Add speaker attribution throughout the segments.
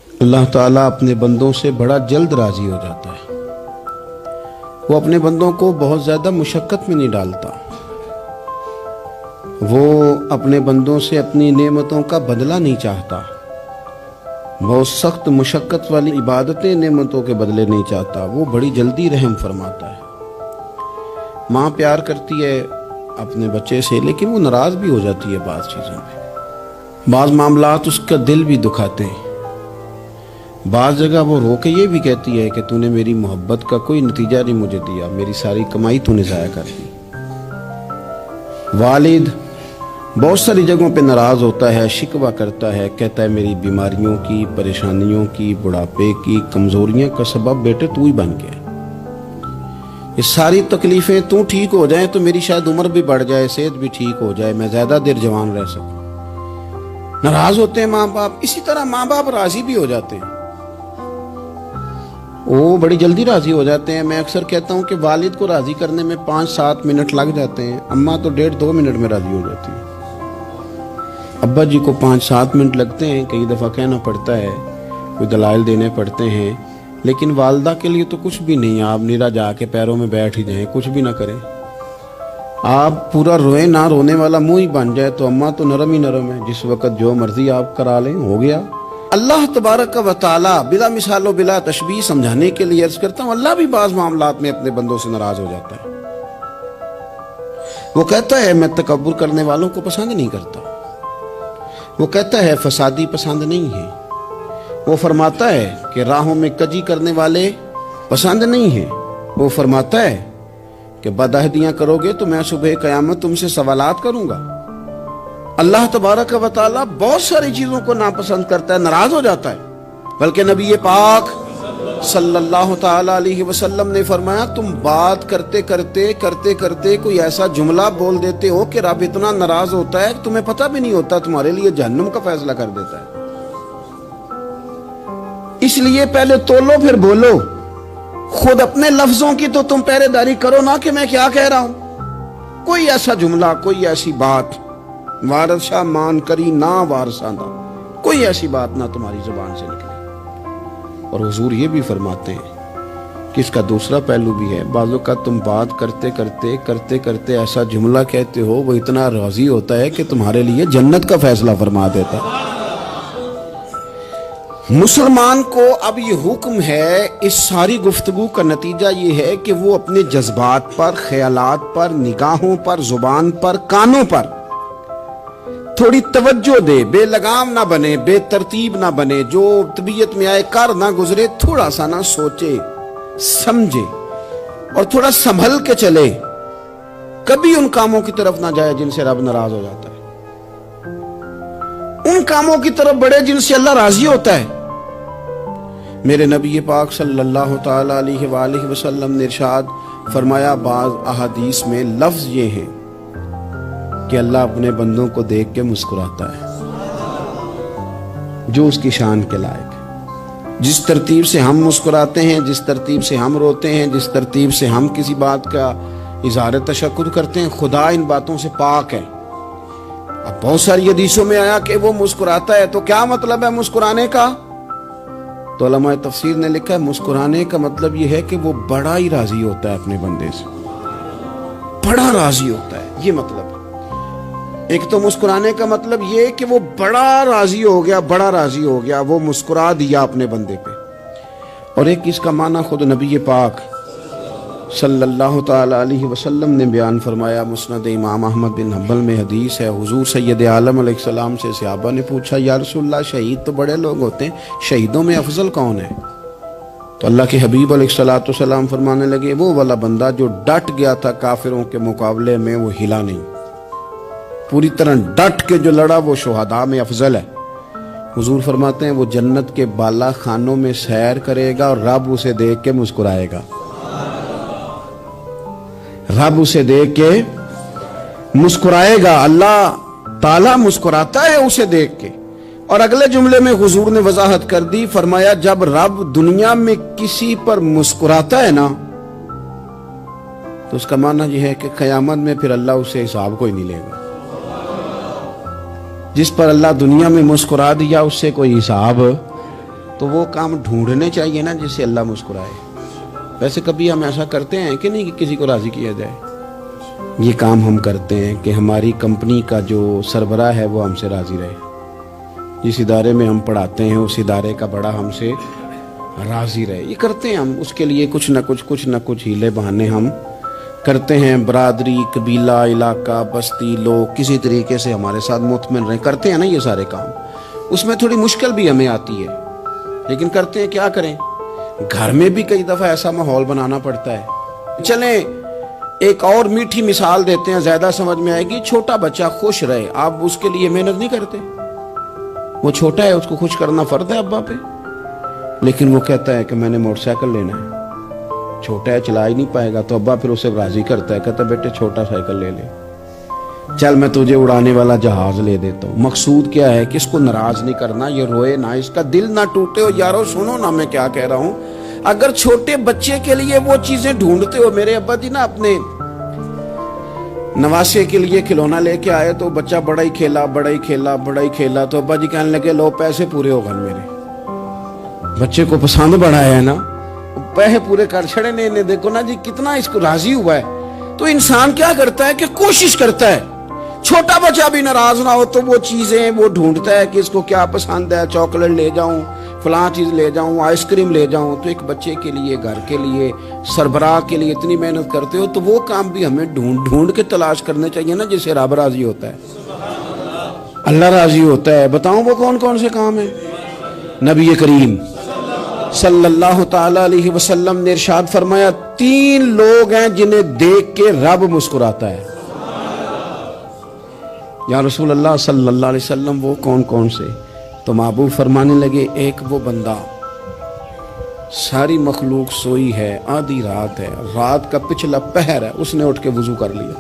Speaker 1: اللہ تعالیٰ اپنے بندوں سے بڑا جلد راضی ہو جاتا ہے۔ وہ اپنے بندوں کو بہت زیادہ مشقت میں نہیں ڈالتا۔ وہ اپنے بندوں سے اپنی نعمتوں کا بدلہ نہیں چاہتا۔ بہت سخت مشقت والی عبادتیں نعمتوں کے بدلے نہیں چاہتا۔ وہ بڑی جلدی رحم فرماتا ہے۔ ماں پیار کرتی ہے اپنے بچے سے، لیکن وہ ناراض بھی ہو جاتی ہے بعض چیزوں میں۔ بعض معاملات اس کا دل بھی دکھاتے ہیں۔ بعض جگہ وہ رو کے یہ بھی کہتی ہے کہ تو نے میری محبت کا کوئی نتیجہ نہیں مجھے دیا، میری ساری کمائی تو نے ضائع کر دی۔ والد بہت ساری جگہوں پہ ناراض ہوتا ہے، شکوہ کرتا ہے، کہتا ہے میری بیماریوں کی، پریشانیوں کی، بڑھاپے کی، کمزوریاں کا سبب بیٹے تو ہی بن گیا۔ یہ ساری تکلیفیں تو ٹھیک ہو جائیں تو میری شاید عمر بھی بڑھ جائے، صحت بھی ٹھیک ہو جائے، میں زیادہ دیر جوان رہ سکوں۔ ناراض ہوتے ہیں ماں باپ۔ اسی طرح ماں باپ راضی بھی ہو جاتے ہیں، وہ بڑی جلدی راضی ہو جاتے ہیں۔ میں اکثر کہتا ہوں کہ والد کو راضی کرنے میں 5-7 منٹ لگ جاتے ہیں، اماں تو 1.5-2 منٹ میں راضی ہو جاتی ہے۔ ابا جی کو 5-7 منٹ لگتے ہیں، کئی دفعہ کہنا پڑتا ہے، کوئی دلائل دینے پڑتے ہیں، لیکن والدہ کے لیے تو کچھ بھی نہیں۔ آپ نیرا جا کے پیروں میں بیٹھ ہی جائیں، کچھ بھی نہ کریں، آپ پورا روئیں نہ، رونے والا منہ ہی بن جائے تو اماں تو نرم ہی نرم ہے، جس وقت جو مرضی آپ کرا لیں ہو گیا۔ اللہ تبارک و تعالی بلا مثال و بلا تشبیہ سمجھانے کے لیے عرض کرتا ہوں، اللہ بھی بعض معاملات میں اپنے بندوں سے ناراض ہو جاتا ہے۔ وہ کہتا ہے میں تکبر کرنے والوں کو پسند نہیں کرتا۔ وہ کہتا ہے فسادی پسند نہیں ہے۔ وہ فرماتا ہے کہ راہوں میں کجی کرنے والے پسند نہیں ہیں۔ وہ فرماتا ہے کہ بدعہدیاں کرو گے تو میں صبح قیامت تم سے سوالات کروں گا۔ اللہ تبارک و تعالیٰ بہت ساری چیزوں کو ناپسند کرتا ہے، ناراض ہو جاتا ہے۔ بلکہ نبی پاک صلی اللہ تعالی علیہ وسلم نے فرمایا تم بات کرتے کرتے کوئی ایسا جملہ بول دیتے ہو کہ رب اتنا ناراض ہوتا ہے کہ تمہیں پتہ بھی نہیں ہوتا، تمہارے لیے جہنم کا فیصلہ کر دیتا ہے۔ اس لیے پہلے تولو پھر بولو۔ خود اپنے لفظوں کی تو تم پہرے داری کرو نا کہ میں کیا کہہ رہا ہوں۔ کوئی ایسا جملہ، کوئی ایسی بات وارث شاہ مان کری نہ وارثاں دا، کوئی ایسی بات نہ تمہاری زبان سے نکلے۔ اور حضور یہ بھی فرماتے ہیں کہ اس کا دوسرا پہلو بھی ہے، بعض اوقات تم بات کرتے ایسا جملہ کہتے ہو وہ اتنا راضی ہوتا ہے کہ تمہارے لیے جنت کا فیصلہ فرما دیتا ہے۔ مسلمان کو اب یہ حکم ہے، اس ساری گفتگو کا نتیجہ یہ ہے کہ وہ اپنے جذبات پر، خیالات پر، نگاہوں پر، زبان پر، کانوں پر تھوڑی توجہ دے، بے لگام نہ بنے، بے ترتیب نہ بنے، جو طبیعت میں آئے کر نہ گزرے، تھوڑا سا نہ سوچے سمجھے اور تھوڑا سنبھل کے چلے۔ کبھی ان کاموں کی طرف نہ جائے جن سے رب ناراض ہو جاتا ہے، ان کاموں کی طرف بڑھے جن سے اللہ راضی ہوتا ہے۔ میرے نبی پاک صلی اللہ تعالی علیہ وآلہ وسلم نے ارشاد فرمایا، بعض احادیث میں لفظ یہ ہیں کہ اللہ اپنے بندوں کو دیکھ کے مسکراتا ہے جو اس کی شان کے لائق ہے۔ جس ترتیب سے ہم مسکراتے ہیں، جس ترتیب سے ہم روتے ہیں، جس ترتیب سے ہم کسی بات کا اظہار تشکر کرتے ہیں، خدا ان باتوں سے پاک ہے۔ اب بہت ساری حدیثوں میں آیا کہ وہ مسکراتا ہے، تو کیا مطلب ہے مسکرانے کا؟ تو علماء تفسیر نے لکھا ہے مسکرانے کا مطلب یہ ہے کہ وہ بڑا ہی راضی ہوتا ہے اپنے بندے سے، بڑا راضی ہوتا ہے، یہ مطلب ہے۔ ایک تو مسکرانے کا مطلب یہ کہ وہ بڑا راضی ہو گیا، وہ مسکرا دیا اپنے بندے پہ۔ اور ایک اس کا معنی خود نبی پاک صلی اللہ تعالی علیہ وسلم نے بیان فرمایا، مسند امام احمد بن حنبل میں حدیث ہے، حضور سید عالم علیہ السلام سے صحابہ نے پوچھا یا رسول اللہ شہید تو بڑے لوگ ہوتے ہیں، شہیدوں میں افضل کون ہے؟ تو اللہ کے حبیب علیہ السلام فرمانے لگے وہ والا بندہ جو ڈٹ گیا تھا کافروں کے مقابلے میں، وہ ہلا نہیں، پوری طرح ڈٹ کے جو لڑا وہ شہداء میں افضل ہے۔ حضور فرماتے ہیں وہ جنت کے بالا خانوں میں سیر کرے گا اور رب اسے دیکھ کے مسکرائے گا، رب اسے دیکھ کے مسکرائے گا، اللہ تعالیٰ مسکراتا ہے اسے دیکھ کے۔ اور اگلے جملے میں حضور نے وضاحت کر دی، فرمایا جب رب دنیا میں کسی پر مسکراتا ہے نا تو اس کا معنی یہ ہے کہ قیامت میں پھر اللہ اسے حساب کوئی نہیں لے گا۔ جس پر اللہ دنیا میں مسکرا دیا اس سے کوئی حساب تو وہ کام ڈھونڈنے چاہیے نا جس سے اللہ مسکرائے. ویسے کبھی ہم ایسا کرتے ہیں کہ نہیں کہ کسی کو راضی کیا جائے؟ یہ کام ہم کرتے ہیں کہ ہماری کمپنی کا جو سربراہ ہے وہ ہم سے راضی رہے. جس ادارے میں ہم پڑھاتے ہیں اس ادارے کا بڑا ہم سے راضی رہے. یہ کرتے ہیں ہم. اس کے لیے کچھ نہ کچھ ہیلے بہانے ہم کرتے ہیں. برادری، قبیلہ، علاقہ، بستی، لوگ کسی طریقے سے ہمارے ساتھ مطمئن رہیں. کرتے ہیں نا یہ سارے کام. اس میں تھوڑی مشکل بھی ہمیں آتی ہے لیکن کرتے ہیں. کیا کریں؟ گھر میں بھی کئی دفعہ ایسا ماحول بنانا پڑتا ہے. چلیں ایک اور میٹھی مثال دیتے ہیں، زیادہ سمجھ میں آئے گی. چھوٹا بچہ خوش رہے، آپ اس کے لیے محنت نہیں کرتے. وہ چھوٹا ہے، اس کو خوش کرنا فرض ہے ابا پہ. لیکن وہ کہتا ہے کہ میں نے موٹر سائیکل لینا ہے. چھوٹا ہے، چلا ہی نہیں پائے گا، تو ابا پھر اسے راضی کرتا ہے، کہتا ہے بیٹے چھوٹا سائیکل لے لے، چل میں تجھے اڑانے والا جہاز لے دیتا ہوں. مقصود کیا ہے کہ اس کو ناراض نہیں کرنا، یہ روئے نہ، اس کا دل نہ ٹوٹے. ہو یارو سنو نا میں کیا کہہ رہا ہوں. اگر چھوٹے بچے کے لیے وہ چیزیں ڈھونڈتے ہو، میرے ابا جی نا اپنے نواسے کے لیے کھلونا لے کے آئے تو بچہ بڑا ہی کھیلا تو ابا جی کہنے لگے لو پیسے پورے ہو گئے. میرے بچے کو پسند بڑا ہے نا، پیسے پورے کر چھڑے نے. دیکھو نا جی کتنا اس کو راضی ہوا ہے. تو انسان کیا کرتا ہے کہ کوشش کرتا ہے چھوٹا بچہ بھی ناراض نہ ہو، تو وہ چیزیں وہ ڈھونڈتا ہے کہ اس کو کیا پسند ہے. چاکلیٹ لے جاؤں، فلاں چیز لے جاؤں، آئس کریم لے جاؤں. تو ایک بچے کے لیے، گھر کے لیے، سربراہ کے لیے اتنی محنت کرتے ہو، تو وہ کام بھی ہمیں ڈھونڈ کے تلاش کرنے چاہیے نا جس سے رب راضی ہوتا ہے، اللہ راضی ہوتا ہے. بتاؤں وہ کون کون سے کام ہیں؟ نبی کریم صلی اللہ تعالی علیہ وسلم نے ارشاد فرمایا 3 لوگ ہیں جنہیں دیکھ کے رب مسکراتا ہے. یا رسول اللہ صلی اللہ علیہ وسلم وہ کون کون سے؟ تو محبوب فرمانے لگے ایک وہ بندہ ساری مخلوق سوئی ہے، آدھی رات ہے، رات کا پچھلا پہر ہے، اس نے اٹھ کے وضو کر لیا،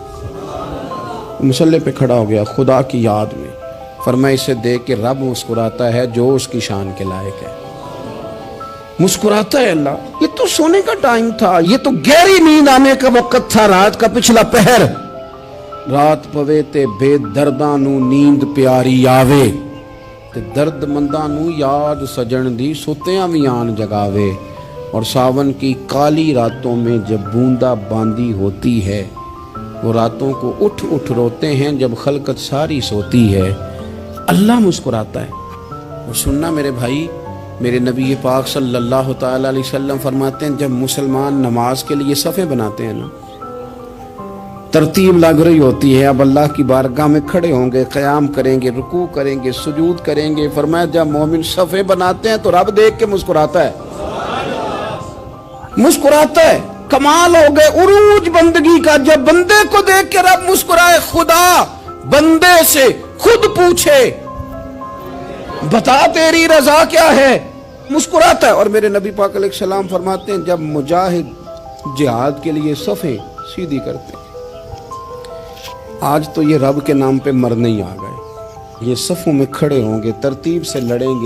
Speaker 1: مصلی پہ کھڑا ہو گیا خدا کی یاد میں. فرمایا اسے دیکھ کے رب مسکراتا ہے جو اس کی شان کے لائق ہے. مسکراتا ہے اللہ. یہ تو سونے کا ٹائم تھا، یہ تو گہری نیند آنے کا وقت تھا، رات کا پچھلا پہر. رات پوے تے بے درداں نو نیند پیاری آوے، تے درد منداں نو یاد سجن دی ستیاں وی آن جگاوے. اور ساون کی کالی راتوں میں جب بوندا باندی ہوتی ہے، وہ راتوں کو اٹھ روتے ہیں جب خلقت ساری سوتی ہے. اللہ مسکراتا ہے. اور سننا میرے بھائی، میرے نبی پاک صلی اللہ تعالی علیہ وسلم فرماتے ہیں جب مسلمان نماز کے لیے صفیں بناتے ہیں نا، ترتیب لگ رہی ہوتی ہے، اب اللہ کی بارگاہ میں کھڑے ہوں گے، قیام کریں گے، رکوع کریں گے، سجود کریں گے. فرمایا جب مومن صفیں بناتے ہیں تو رب دیکھ کے مسکراتا ہے. مسکراتا ہے. کمال ہو گئے عروج بندگی کا. جب بندے کو دیکھ کے رب مسکرائے، خدا بندے سے خود پوچھے بتا تیری رضا کیا ہے، مسکراتا ہے. اور میرے نبی پاک علیہ السلام فرماتے ہیں جب مجاہد جہاد کے لیے صفیں سیدھی کرتے ہیں. آج تو یہ رب کے نام پہ مرنے ہی آ گئے. یہ صفوں میں کھڑے ہوں گے، ترتیب سے لڑیں گے،